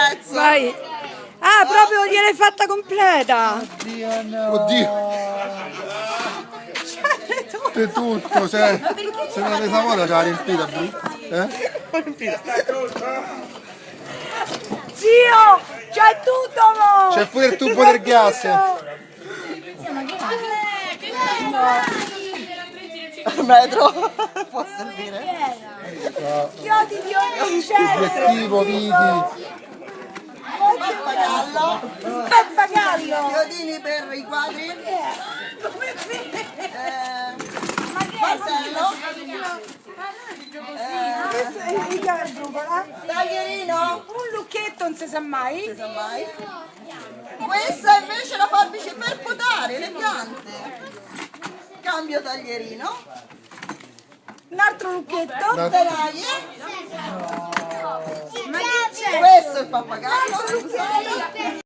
pezzo. Vai. Ah, proprio gliel'hai fatta completa. Oddio no. Oddio. C'è tutto, se non avete sapore ce l'ha riempita, Zio, c'è tutto, mo. C'è pure il tubo del gas. Un metro può servire. Chiodi di ogni genere. Obiettivo, viti. Pappagallo. Pappagallo. Chiodini per i quadri. Martello. Taglierino. Un lucchetto, non si sa mai. Non si sa mai. Questa invece è la forbice per potare le piante. Cambio taglierino. Un altro lucchetto. Tenaglie. Ma che c'è? Questo è il pappagallo.